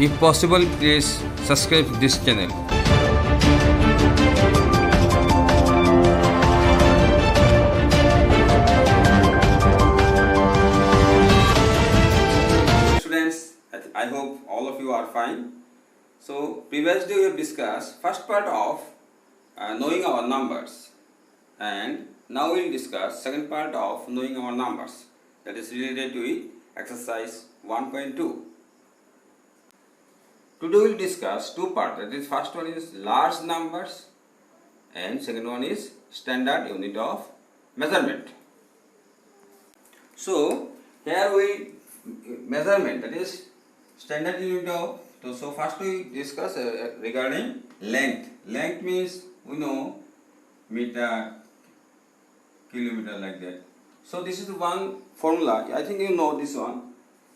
If possible, please subscribe this channel. Students, I hope all of you are fine. So previously we have discussed first part of knowing our numbers, and now we will discuss second part of knowing our numbers, that is related to exercise 1.2. Today we will discuss two parts, that is first one is large numbers and second one is standard unit of measurement. So here we measurement, that is standard unit of, so first we discuss regarding length. Length means we know meter, kilometer, like that. So this is one formula, I think you know this one.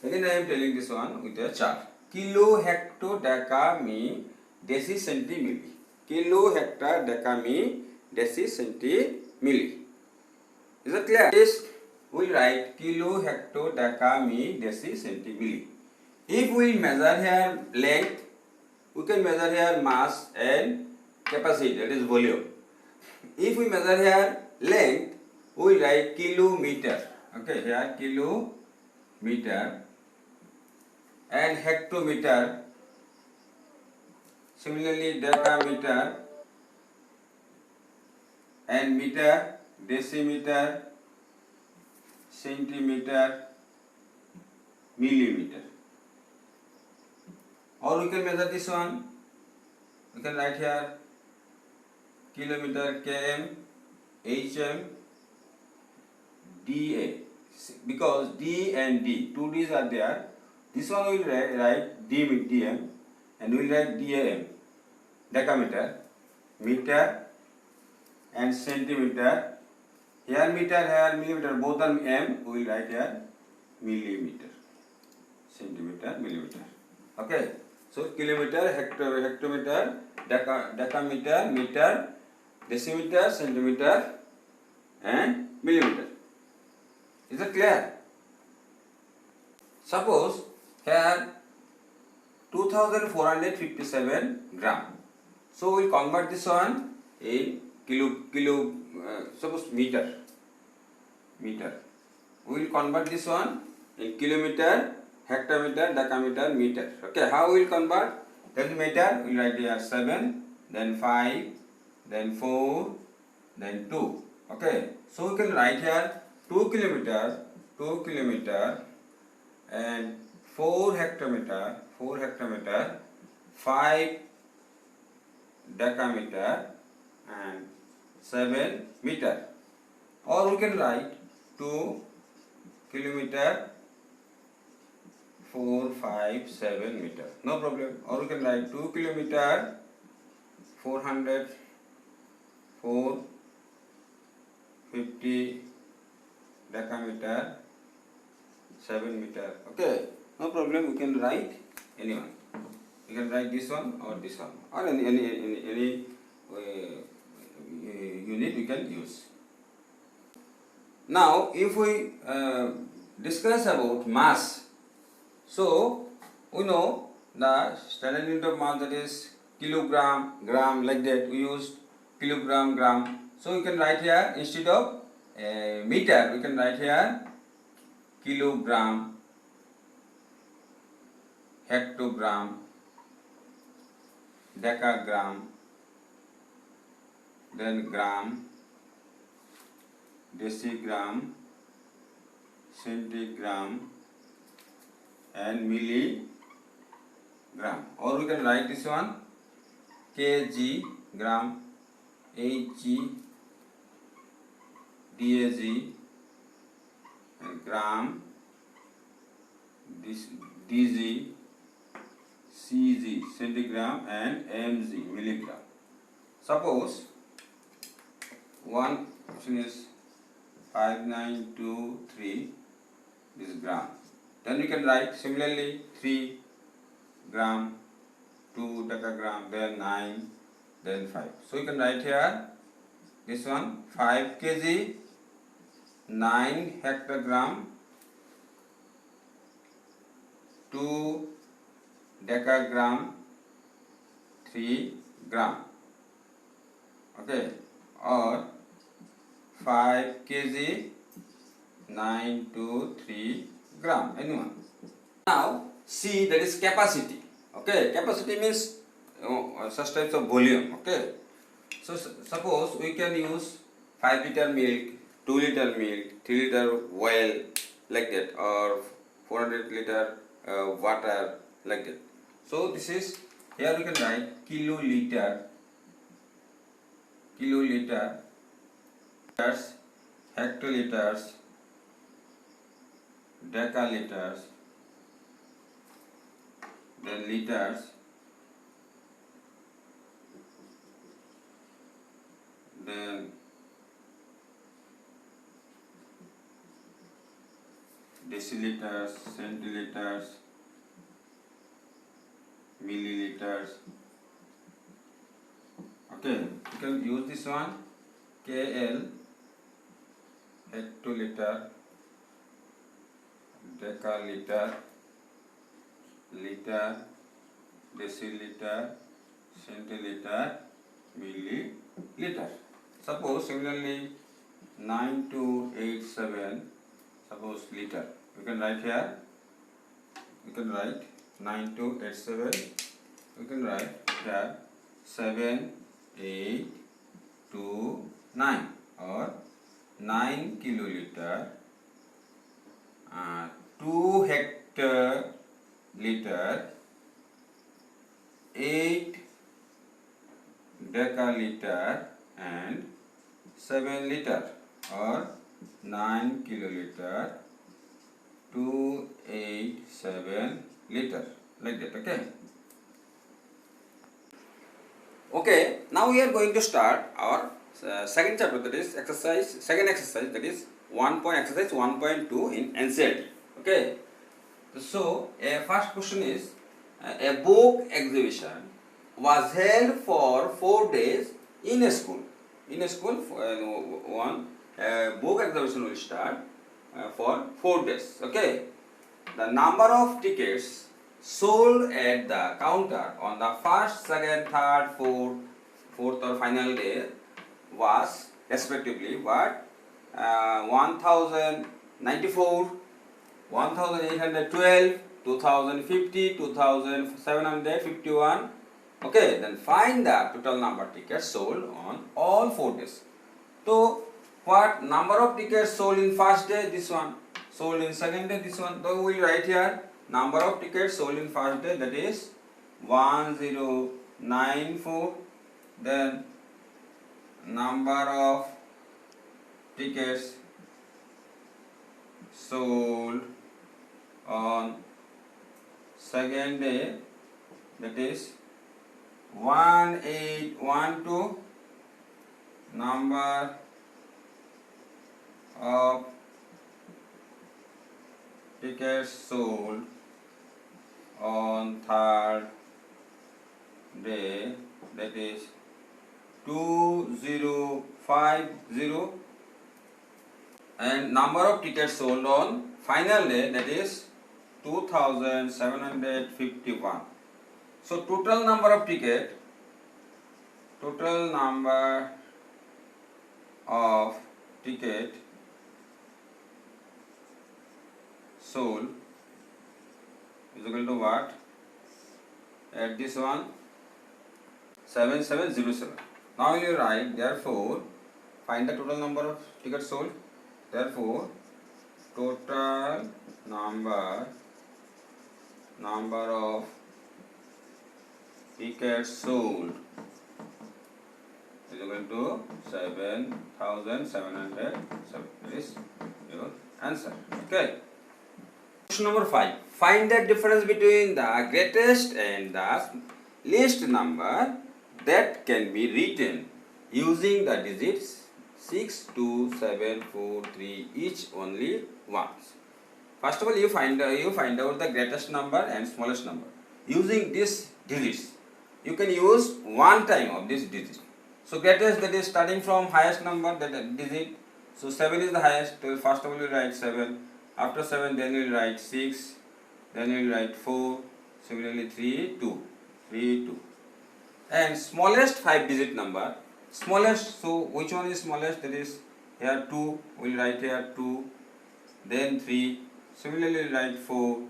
Again I am telling this one with a chart. Kilo, hecto, deca, mi, deci, centi, milli. Kilo, hectare, deca, mi, deci, centi, milli. Is it clear? Yes, we write kilo, hecto, deca, mi, deci, centi, milli. If we measure here length, we can measure here mass and capacity, that is volume. If we measure here length, we write kilometer. Okay, here kilometer and hectometer. Similarly, decameter and meter, decimeter, centimeter, millimeter. Or we can measure this one. We can write here kilometer, km, hm, da. Because d and d, two d's are there. This one will write dm and we will write dam. Decameter, meter and centimeter. Here meter, here millimeter, both are m. We will write here millimeter, centimeter, millimeter. Okay. So kilometer, hectometer, decameter, meter, decimeter, centimeter and millimeter. Is it clear? Suppose here 2457 gram. So we will convert this one in suppose meter. We will convert this one in kilometer, hectometer, decameter, meter. Okay, how we will convert? Then meter, we will write here 7, then 5, then 4, then 2. Okay, so we can write here 2 kilometer and 4 hectometer, 5 decameter and 7 meter. Or we can write 2 kilometer, 4, 5, 7 meter. No problem. Or we can write 2 kilometer, 400, 450 decameter, 7 meter. Okay, no problem. We can write anyone. You can write this one or any unit we can use. Now, if we discuss about mass, so we know the standard unit of mass, that is kilogram, gram, like that. We used kilogram, gram. So we can write here instead of meter, we can write here kilogram, hectogram, decagram, then gram, decigram, centigram and milligram. Or we can write this one kg, gram, hg, dag and gram, dg, cg, centigram and mg, milligram. Suppose one option is 5923, this is gram. Then we can write similarly 3 gram, 2 decagram, then 9, then 5. So you can write here this one 5 kg, 9 hectogram, 2 decagram 3 gram, okay, or 5 kg 923 gram, anyone. Now C, that is capacity, okay. Capacity means such types of volume, okay. So suppose we can use 5 liter milk, 2 liter milk, 3 liter oil, like that, or 400 liter water, like that. So this is, here we can write kiloliter, liters, hectoliters, decaliters, then liters, then deciliters, centiliters, milliliters. Okay, you can use this one, KL, hectoliter, decaliter, liter, deciliter, centiliter, milliliter. Suppose similarly 9287, suppose liter. You can write here, you can write 9287, you can write here 7, 8, 2, 9, or 9 kiloliter, 2 hectoliter, 8 decaliter, and 7 liter, or 9 kiloliter, 287 liter, like that, okay. Okay, now we are going to start our second chapter, that is second exercise, that is exercise 1.2 in NCERT. Okay, so first question is, a book exhibition was held for 4 days in a school. In a school, one book exhibition will start for 4 days. Okay, the number of tickets sold at the counter on the first, second, third, fourth or final day was respectively what? 1094, 1812, 2050, 2751. Okay, then find the total number of tickets sold on all 4 days. So what number of tickets sold in first day? This one. Sold in second day? This one. So we will write here number of tickets sold in first day, that is 1094. Then number of tickets sold on second day, that is 1812. Number of tickets sold on third day, that is 2050, and number of tickets sold on final day, that is 2751. So total number of ticket sold is equal to what? At this one, 7707. Now you write, therefore find the total number of tickets sold. Therefore total number of tickets sold is equal to 7707. That is your answer. Okay. Question number 5. Find the difference between the greatest and the least number that can be written using the digits 6, 2, 7, 4, 3 each only once. First of all, you find out the greatest number and smallest number. Using these digits, you can use one time of this digit. So greatest, that is starting from highest number, that digit. So 7 is the highest. So first of all, you write 7. After 7, then you will write 6. Then you will write 4, Similarly 3, 2, 3, 2. And smallest 5-digit number, smallest, so which one is smallest? That is here 2, we'll write here 2, then 3, similarly write 4.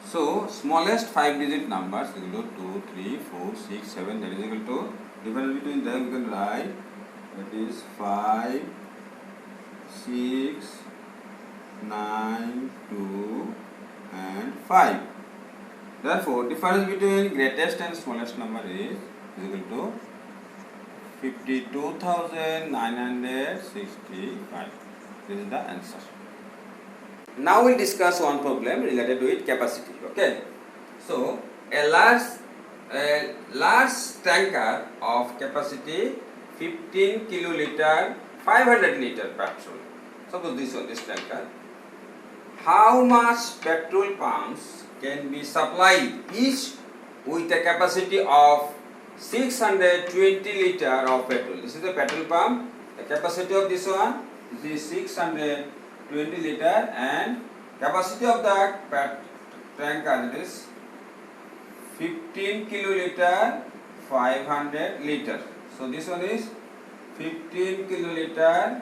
So smallest 5-digit numbers is equal to 2, 3, 4, 6, 7, that is equal to, difference between them we can write, that is 5, 6, 9, 2 and 5. Therefore, difference between greatest and smallest number is equal to 52,965. This is the answer. Now we'll discuss one problem related with capacity. Okay. So a large tanker of capacity 15 kiloliter, 500 liter petrol. Suppose this tanker. How much petrol pumps can be supplied each with a capacity of 620 liter of petrol? This is the petrol pump. The capacity of this one is 620 liter and capacity of the tanker is 15 kiloliter, 500 liter. So this one is 15 kiloliter,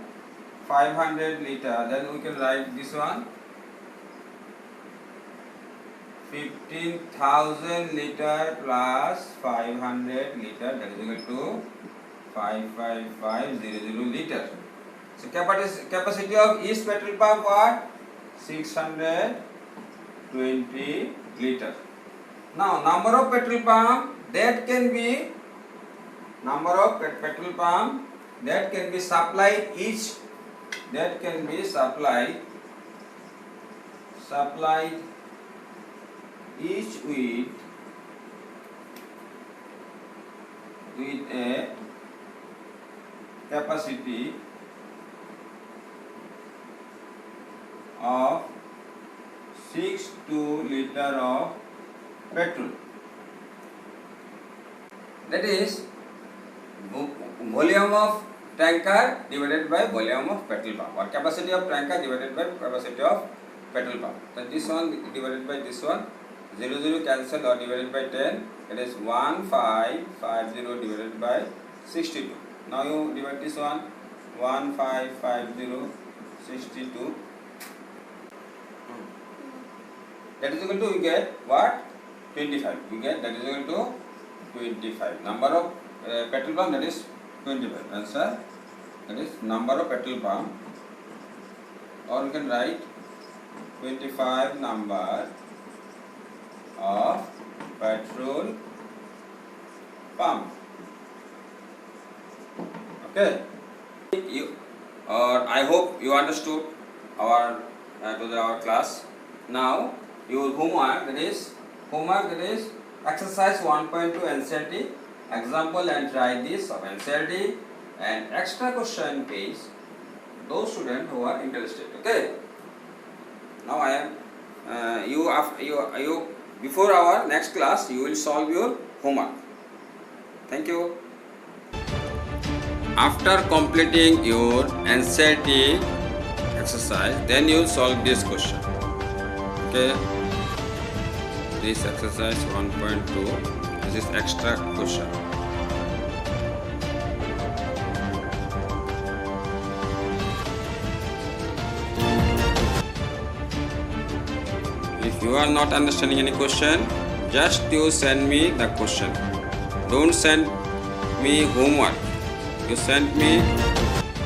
500 liter. Then we can write this one 15,000 liter plus 500 liter, that is equal to 55500 liter. So capacity of each petrol pump what? 620 liter. Now number of petrol pump that can be supplied each, that can be supplied each with a capacity of 62 liter of petrol. That is volume of tanker divided by volume of petrol pump, or capacity of tanker divided by capacity of petrol pump. So this one divided by this one, 0 0 cancel or divided by 10, it is 1550 divided by 62. Now you divide this one, 1550 62. That is equal to, you get what? 25. You get that is equal to 25. Number of petrol pump, that is 25. Answer, that is number of petrol pump, or you can write 25 number of petrol pump. Okay. I hope you understood our class. Now your homework, that is exercise 1.2 NCERT example and try this of NCERT and extra question page, those students who are interested. Okay. Now I am you before our next class you will solve your homework. Thank you. After completing your NCERT exercise, then you solve this question. Okay. This exercise 1.2, this is extra question. If you are not understanding any question, just you send me the question. Don't send me homework. You send me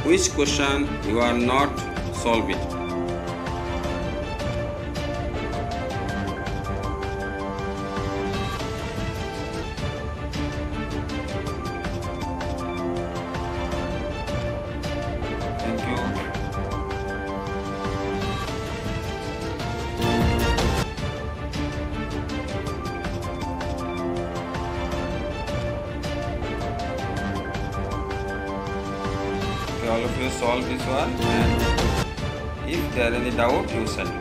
which question you are not solving. Thank you. Okay, all of you solve this one, and if there is any doubt, you send me.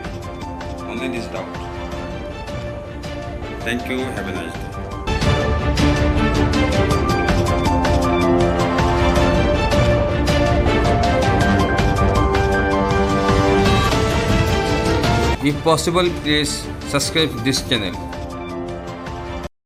Only this doubt. Thank you. Have a nice day. If possible, please subscribe this channel.